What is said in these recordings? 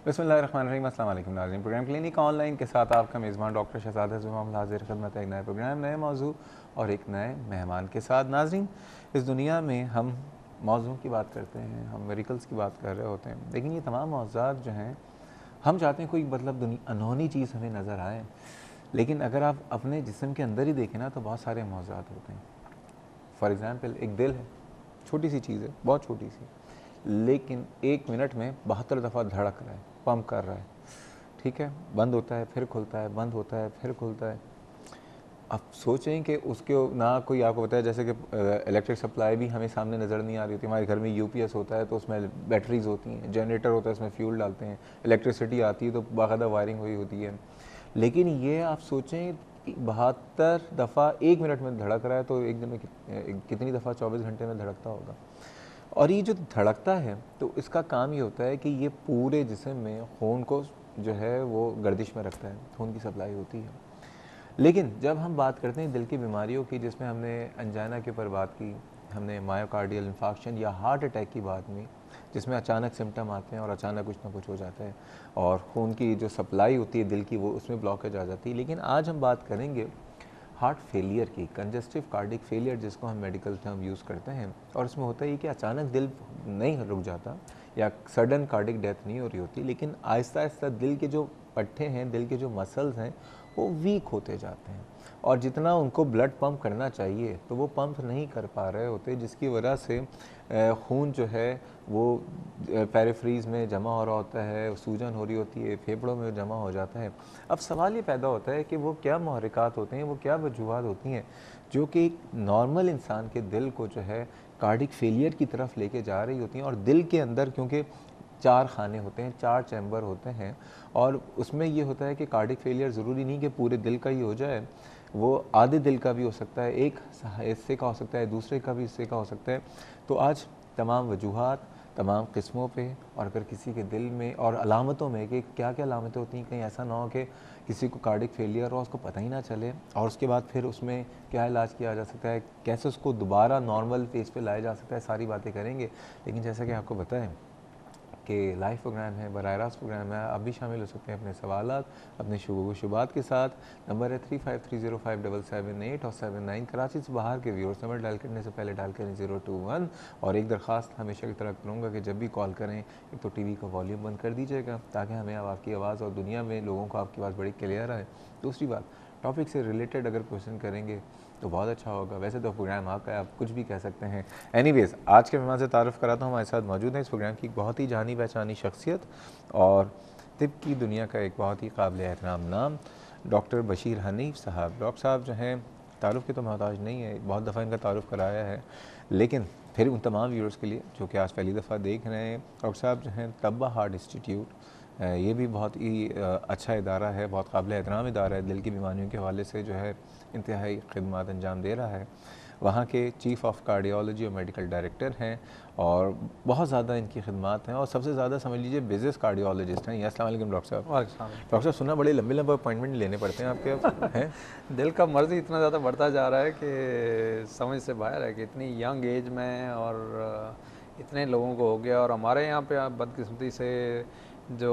बिस्मिल्लाहिर्रहमानिर्रहीम। अस्सलाम वालेकुम नाज़रीन। प्रोग्राम क्लिनिक ऑनलाइन के साथ आपका मेज़बान डॉक्टर शहजाद ज़ुमाम हाज़िर खिदमत है एक नए प्रोग्राम, नए मौजू और एक नए मेहमान के साथ। नाज़रीन, इस दुनिया में हम मौजू की बात करते हैं, हम मेरिकल्स की बात कर रहे होते हैं, लेकिन ये तमाम मौज़ूआत जो हैं हम चाहते हैं कोई मतलब अनहोनी चीज़ हमें नज़र आए, लेकिन अगर आप अपने जिस्म के अंदर ही देखें ना तो बहुत सारे मौज़ूआत होते हैं। फॉर एग्ज़ाम्पल एक दिल है, छोटी सी चीज़ है, बहुत छोटी सी, लेकिन 1 मिनट में 72 दफ़ा धड़क रहा है, पंप कर रहा है। ठीक है, बंद होता है फिर खुलता है, बंद होता है फिर खुलता है। अब सोचें कि उसके ना कोई आपको बताया, जैसे कि इलेक्ट्रिक सप्लाई भी हमें सामने नज़र नहीं आ रही होती। हमारे घर में यूपीएस होता है तो उसमें बैटरीज होती हैं, जनरेटर होता है उसमें फ्यूल डालते हैं, इलेक्ट्रिसिटी आती है तो बाकायदा वायरिंग हुई होती है। लेकिन ये आप सोचें 72 दफ़ा 1 मिनट में धड़क रहा है तो एक दिन में कितनी दफ़ा 24 घंटे में धड़कता होगा। और ये जो धड़कता है तो इसका काम ये होता है कि ये पूरे जिस्म में खून को जो है वो गर्दिश में रखता है, खून की सप्लाई होती है। लेकिन जब हम बात करते हैं दिल की बीमारियों की, जिसमें हमने अंजाना के ऊपर बात की, हमने मायोकार्डियल इन्फाक्शन या हार्ट अटैक की बात में, जिसमें अचानक सिम्टम आते हैं और अचानक कुछ ना कुछ हो जाता है और खून की जो सप्लाई होती है दिल की वो उसमें ब्लॉकेज आ जाती है। लेकिन आज हम बात करेंगे हार्ट फेलियर की, कंजस्टिव कार्डिक फेलियर जिसको हम मेडिकल टर्म यूज़ करते हैं। और इसमें होता है कि अचानक दिल नहीं रुक जाता या सडन कार्डिक डेथ नहीं हो रही होती, लेकिन आहिस्ता आहिस्ता दिल के जो पट्टे हैं, दिल के जो मसल्स हैं वो वीक होते जाते हैं और जितना उनको ब्लड पंप करना चाहिए तो वो पंप नहीं कर पा रहे होते, जिसकी वजह से खून जो है वो पेरिफ्रीज में जमा हो रहा होता है, सूजन हो रही होती है, फेफड़ों में जमा हो जाता है। अब सवाल ये पैदा होता है कि वो क्या महरिकात होते हैं, वो क्या वजूहत होती हैं जो कि एक नॉर्मल इंसान के दिल को जो है कार्डिक फेलियर की तरफ लेके जा रही होती हैं। और दिल के अंदर क्योंकि 4 खाने होते हैं, 4 चैम्बर होते हैं और उसमें ये होता है कि कार्डिक फेलियर ज़रूरी नहीं कि पूरे दिल का ही हो जाए, वो आधे दिल का भी हो सकता है, एक हिस्से का हो सकता है, दूसरे का भी हिस्से का हो सकता है। तो आज तमाम वजूहात, तमाम किस्मों पे और अगर किसी के दिल में और अलामतों में कि क्या क्या अलामतें होती हैं, कहीं ऐसा ना हो कि किसी को कार्डिक फेलियर हो उसको पता ही ना चले और उसके बाद फिर उसमें क्या इलाज किया जा सकता है, कैसे उसको दोबारा नॉर्मल फेज पे लाया जा सकता है, सारी बातें करेंगे। लेकिन जैसा कि आपको बताएं कि लाइव प्रोग्राम है, बराह रास्त प्रोग्राम है, आप भी शामिल हो सकते हैं अपने सवालात, अपने शुबात के साथ। नंबर है 35305778 और 79। कराची से बाहर के व्यूअर्स नंबर डायल करने से पहले डायल करें 021। और एक दरख्वास्त हमेशा की तरह करूँगा कि जब भी कॉल करें एक तो टीवी का वॉल्यूम बंद कर दीजिएगा ताकि हमें अब आपकी आवाज़ और दुनिया में लोगों को आपकी आवाज़ बड़ी क्लियर आए। दूसरी बात, टॉपिक से रिलेटेड अगर क्वेश्चन करेंगे तो बहुत अच्छा होगा। वैसे तो प्रोग्राम आपका है, आप कुछ भी कह सकते हैं। एनीवेज़, आज के मेहमान से तारुफ़ कराता हूँ, हमारे साथ मौजूद हैं इस प्रोग्राम की बहुत ही जानी पहचानी शख्सियत और तिब की दुनिया का एक बहुत ही काबिल एहतराम नाम, डॉक्टर बशीर हनीफ़ साहब। डॉक्टर साहब जो हैं तारुफ़ के तो मोहताज नहीं है, बहुत दफ़ा इनका तारुफ़ कराया है, लेकिन फिर उन तमाम व्यूअर्स के लिए जो कि आज पहली दफ़ा देख रहे हैं, डॉक्टर साहब जो हैं तब्बा हार्ट इंस्टीट्यूट, ये भी बहुत ही अच्छा इदारा है, बहुत काबिल एहतराम इदारा है, दिल की बीमारियों के हवाले से जो है इंतहाई खिदमत अंजाम दे रहा है। वहाँ के चीफ़ ऑफ कार्डियोलॉजी और मेडिकल डायरेक्टर हैं और बहुत ज़्यादा इनकी खिदमत हैं और सबसे ज़्यादा समझ लीजिए बिज़नेस कार्डियोलॉजिस्ट हैं। अस्सलाम वालेकुम डॉक्टर साहब। डॉक्टर साहब, सुना बड़े लंबे लंबे अपॉइंटमेंट लेने पड़ते हैं आपके अब हैं? दिल का मर्ज़ ही इतना ज़्यादा बढ़ता जा रहा है कि समझ से बाहर है कि इतनी यंग एज में और इतने लोगों को हो गया। और हमारे यहाँ पे आप बदकिस्मती से जो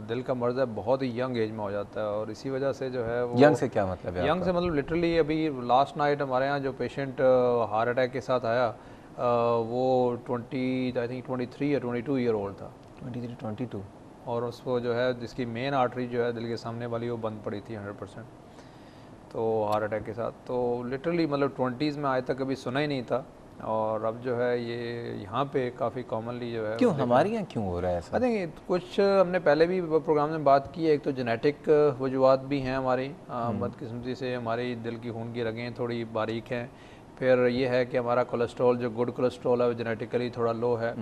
दिल का मर्ज़ है बहुत ही यंग एज में हो जाता है और इसी वजह से जो है वो यंग से क्या मतलब है यंग आपका? से मतलब लिटरली अभी लास्ट नाइट हमारे यहाँ जो पेशेंट हार्ट अटैक के साथ आया वो 20 आई थिंक 23 या 22 ईयर ओल्ड था। 23-22। और उसको जो है जिसकी मेन आर्टरी जो है दिल के सामने वाली वो बंद पड़ी थी 100%, तो हार्ट अटैक के साथ। तो लिटरली मतलब 20s में आज तक कभी सुना ही नहीं था और अब जो है ये यहाँ पे काफ़ी कॉमनली जो है वो क्यों देखने। हमारे यहाँ क्यों हो रहा है आई ऐसा? थिंक कुछ हमने पहले भी प्रोग्राम में बात की है, एक तो जेनेटिक वजूहत भी हैं हमारी, बदकिस्मती से हमारी दिल की खून की रगें थोड़ी बारीक हैं। फिर ये है कि हमारा कोलेस्ट्रॉल जो गुड कोलेस्ट्रॉल है वो जेनेटिकली थोड़ा लो है।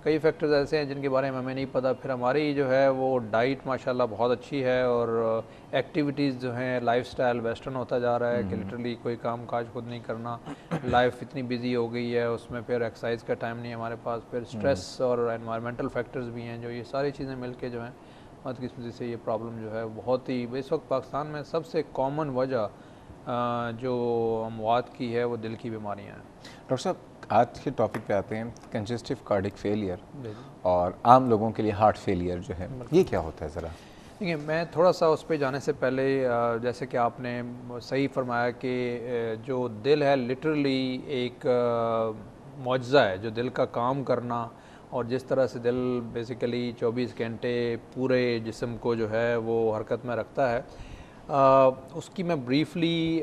कई फैक्टर्स ऐसे हैं जिनके बारे में हमें नहीं पता। फिर हमारी जो है वो डाइट माशाल्लाह बहुत अच्छी है और एक्टिविटीज़ जो हैं, लाइफस्टाइल वेस्टर्न होता जा रहा है कि लिटरली कोई काम काज खुद नहीं करना, लाइफ इतनी बिजी हो गई है, उसमें फिर एक्सरसाइज का टाइम नहीं है हमारे पास। फिर स्ट्रेस और एनवायरमेंटल फैक्टर्स भी हैं जो ये सारी चीज़ें मिलके जो हैं बदकिस्मती से ये प्रॉब्लम जो है बहुत ही, इस वक्त पाकिस्तान में सबसे कॉमन वजह जो अमवात की है वो दिल की बीमारियाँ हैं। डॉक्टर साहब, आज के टॉपिक पे आते हैं, कंजेस्टिव कार्डिक फेलियर और आम लोगों के लिए हार्ट फेलियर जो है, ये क्या होता है ज़रा? देखिए, मैं थोड़ा सा उस पर जाने से पहले जैसे कि आपने सही फरमाया कि जो दिल है लिटरली एक मुआजिज़ा है, जो दिल का काम करना, और जिस तरह से दिल बेसिकली 24 घंटे पूरे जिस्म को जो है वो हरकत में रखता है, उसकी मैं ब्रीफली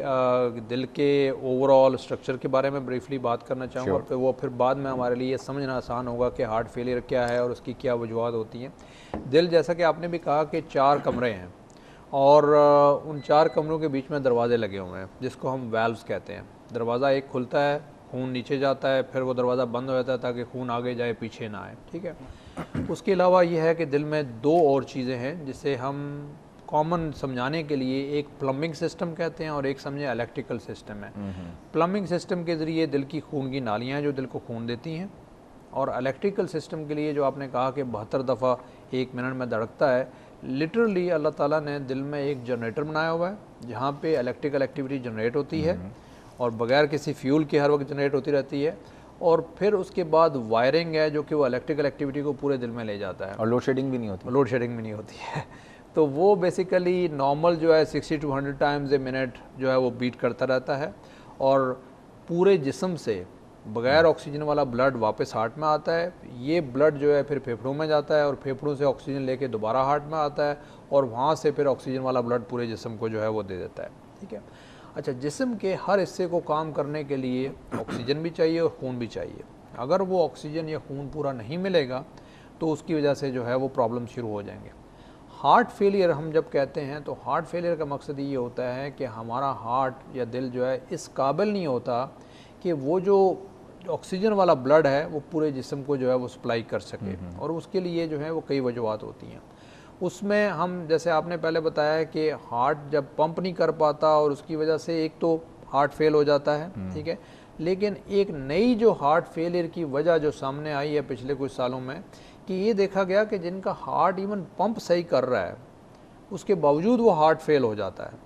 दिल के ओवरऑल स्ट्रक्चर के बारे में ब्रीफली बात करना चाहूँगा। फिर वो फिर बाद में हमारे लिए समझना आसान होगा कि हार्ट फेलियर क्या है और उसकी क्या वजूहत होती हैं। दिल, जैसा कि आपने भी कहा कि 4 कमरे हैं और उन 4 कमरों के बीच में दरवाजे लगे हुए हैं जिसको हम वाल्व्स कहते हैं। दरवाज़ा एक खुलता है, खून नीचे जाता है, फिर वो दरवाज़ा बंद हो जाता है ताकि खून आगे जाए पीछे ना आए, ठीक है। उसके अलावा ये है कि दिल में 2 और चीज़ें हैं जिसे हम कॉमन समझाने के लिए एक प्लम्बिंग सिस्टम कहते हैं और एक समझे इलेक्ट्रिकल सिस्टम है। प्लम्बिंग सिस्टम के ज़रिए दिल की खून की नालियाँ जो दिल को खून देती हैं, और इलेक्ट्रिकल सिस्टम के लिए जो आपने कहा कि 72 दफ़ा 1 मिनट में धड़कता है, लिटरली अल्लाह ताला ने दिल में एक जनरेटर बनाया हुआ है जहाँ पे इलेक्ट्रिकल एक्टिविटी जनरेट होती है और बगैर किसी फ्यूल के हर वक्त जनरेट होती रहती है, और फिर उसके बाद वायरिंग है जो कि वो इलेक्ट्रिकल एक्टिविटी को पूरे दिल में ले जाता है, और लोड शेडिंग भी नहीं होती। लोड शेडिंग भी नहीं होती है। तो वो बेसिकली नॉर्मल जो है 60 to 100 टाइम्स ए मिनट जो है वो बीट करता रहता है, और पूरे जिस्म से बगैर ऑक्सीजन वाला ब्लड वापस हार्ट में आता है। ये ब्लड जो है फिर फेफड़ों में जाता है और फेफड़ों से ऑक्सीजन लेके दोबारा हार्ट में आता है, और वहाँ से फिर ऑक्सीजन वाला ब्लड पूरे जिस्म को जो है वो दे देता है, ठीक है। अच्छा, जिस्म के हर हिस्से को काम करने के लिए ऑक्सीजन भी चाहिए और खून भी चाहिए। अगर वो ऑक्सीजन या खून पूरा नहीं मिलेगा तो उसकी वजह से जो है वो प्रॉब्लम शुरू हो जाएंगे। हार्ट फेलियर हम जब कहते हैं तो हार्ट फेलियर का मकसद ये होता है कि हमारा हार्ट या दिल जो है इस काबिल नहीं होता कि वो जो ऑक्सीजन वाला ब्लड है वो पूरे जिस्म को जो है वो सप्लाई कर सके, और उसके लिए जो है वो कई वजूहत होती हैं। उसमें हम, जैसे आपने पहले बताया कि हार्ट जब पंप नहीं कर पाता और उसकी वजह से एक तो हार्ट फेल हो जाता है, ठीक है। लेकिन एक नई जो हार्ट फेलियर की वजह जो सामने आई है पिछले कुछ सालों में, कि ये देखा गया कि जिनका हार्ट इवन पंप सही कर रहा है उसके बावजूद वो हार्ट फेल हो जाता है,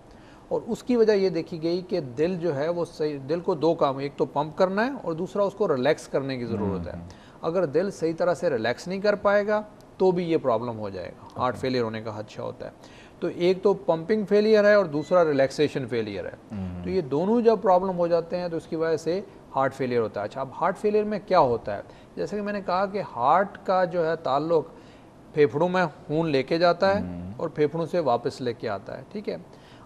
और उसकी वजह ये देखी गई कि दिल जो है वो सही, दिल को 2 काम, एक तो पंप करना है और दूसरा उसको रिलैक्स करने की ज़रूरत है। अगर दिल सही तरह से रिलैक्स नहीं कर पाएगा तो भी ये प्रॉब्लम हो जाएगा, हार्ट फेलियर होने का खदशा होता है। तो एक तो पंपिंग फेलियर है और दूसरा रिलैक्सेशन फेलियर है। तो ये दोनों जब प्रॉब्लम हो जाते हैं तो उसकी वजह से हार्ट फेलियर होता है। अच्छा, अब हार्ट फेलियर में क्या होता है, जैसे कि मैंने कहा कि हार्ट का जो है ताल्लुक फेफड़ों में खून लेके जाता है और फेफड़ों से वापस लेके आता है, ठीक है।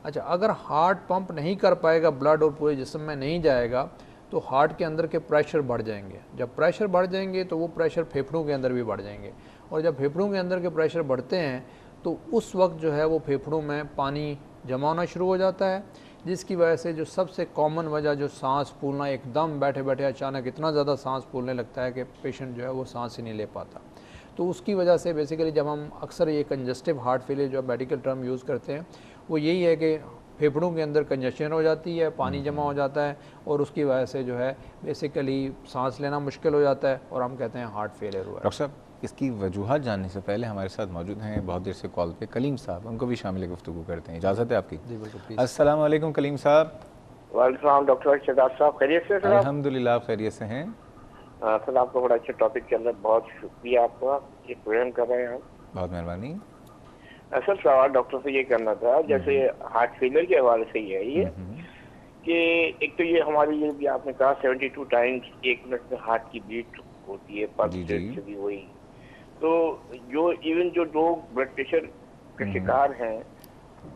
अच्छा, अगर हार्ट पंप नहीं कर पाएगा ब्लड और पूरे जिस्म में नहीं जाएगा तो हार्ट के अंदर के प्रेशर बढ़ जाएंगे। जब प्रेशर बढ़ जाएंगे तो वो प्रेशर फेफड़ों के अंदर भी बढ़ जाएंगे, और जब फेफड़ों के अंदर के प्रेशर बढ़ते हैं तो उस वक्त जो है वो फेफड़ों में पानी जमा होना शुरू हो जाता है, जिसकी वजह से जो सबसे कॉमन वजह जो सांस फूलना, एकदम बैठे बैठे अचानक इतना ज़्यादा सांस फूलने लगता है कि पेशेंट जो है वो सांस ही नहीं ले पाता। तो उसकी वजह से बेसिकली जब हम अक्सर ये कंजस्टिव हार्ट फेलियर जो मेडिकल टर्म यूज़ करते हैं वो यही है कि फेफड़ों के अंदर कंजशन हो जाती है, पानी जमा हो जाता है, और उसकी वजह से जो है बेसिकली सांस लेना मुश्किल हो जाता है और हम कहते हैं हार्ट फेलियर हुआ है। डॉक्टर साहब, इसकी वजूहत जानने से पहले हमारे साथ मौजूद हैं बहुत देर से कॉल पे कलीम साहब, उनको भी शामिल गुफ्तगू करते हैं। इजाज़त है आपकी? जी बिल्कुल, प्लीज़। अस्सलाम वालेकुम कलीम साहब। वालेकुम डॉक्टर शहजाद साहब, खैरियत से? सर अल्हम्दुलिल्लाह खैरियत से हैं। सर, आपका बड़ा अच्छा टॉपिक चल रहा है, बहुत शुक्रिया आपका, ये प्रोग्राम कर रहे हैं आप, बहुत मेहरबानी। सर सवाल डॉक्टर से ये करना था, जैसे हार्ट फेलियर के हवाले से ये है ये कि एक तो ये हमारी ये भी आपने कहा 72 टाइम्स 1 मिनट में हार्ट की बीट होती है, पर से भी वही। तो जो इवन जो लोग ब्लड प्रेशर के शिकार हैं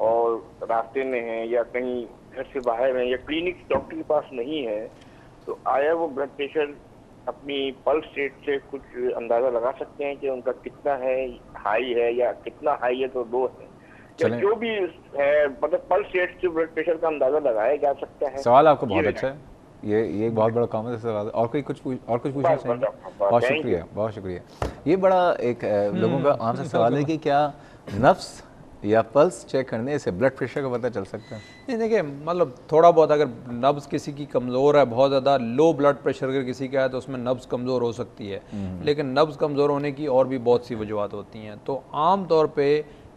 और रास्ते में हैं या कहीं घर से बाहर हैं या क्लिनिक डॉक्टर के पास नहीं है, तो आया वो ब्लड प्रेशर अपनी पल्स रेट से कुछ अंदाजा लगा सकते हैं कि उनका कितना है, हाई है या कितना हाई है तो लो है, या जो भी है, मतलब पल्स रेट से ब्लड प्रेशर का अंदाजा लगाया जा सकता है? सवाल आपका बहुत अच्छा है, ये एक बहुत बड़ा कॉमन सवाल है। और कुछ पूछना चाहिए? बहुत शुक्रिया, बहुत शुक्रिया। ये बड़ा एक लोगों का आम सा सवाल है कि क्या नफ्स या पल्स चेक करने से ब्लड प्रेशर का पता चल सकता है? नहीं, देखिए, मतलब थोड़ा बहुत अगर नब्ज़ किसी की कमज़ोर है, बहुत ज़्यादा लो ब्लड प्रेशर अगर किसी का है तो उसमें नब्ज़ कमज़ोर हो सकती है, लेकिन नब्ज़ कमज़ोर होने की और भी बहुत सी वजूहत होती हैं। तो आम तौर पे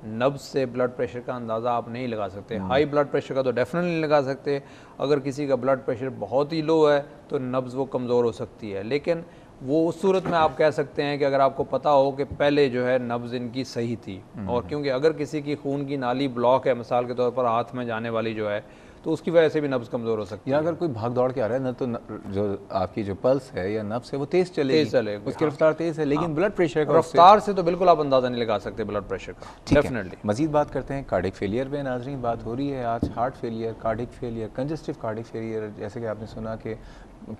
नब्ज से ब्लड प्रेशर का अंदाज़ा आप नहीं लगा सकते। हाई ब्लड प्रेशर का तो डेफिनेटली नहीं लगा सकते। अगर किसी का ब्लड प्रेशर बहुत ही लो है तो नब्ज वो कमज़ोर हो सकती है, लेकिन वो उस सूरत में आप कह सकते हैं कि अगर आपको पता हो कि पहले जो है नब्ज़ इनकी सही थी, और क्योंकि अगर किसी की खून की नाली ब्लॉक है, मिसाल के तौर पर हाथ में जाने वाली जो है, तो उसकी वजह से भी नब्ज़ कमज़ोर हो सकती है। या अगर कोई भाग दौड़ के आ रहा है ना, तो जो आपकी जो पल्स है या नब्ज़ है वो तेज़ चलेगी, उसकी रफ्तार तेज़ है, लेकिन ब्लड प्रेशर का रफ्तार से तो बिल्कुल आप अंदाज़ा नहीं लगा सकते ब्लड प्रेशर का। डेफिनेटली मज़ीद बात करते हैं कार्डिक फेलियर पे। नाज़रीन, बात हो रही है आज heart failure, cardiac failure, congestive cardiac failure. जैसे कि आपने सुना कि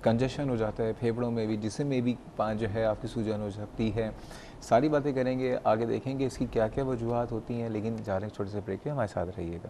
कंजेशन हो जाता है फेफड़ों में भी, जिसम में भी जो है आपकी सूजन हो सकती है। सारी बातें करेंगे, आगे देखेंगे इसकी क्या क्या वजूहत होती हैं, लेकिन जा रहे हैं छोटे से ब्रेक पे, हमारे साथ रहिएगा।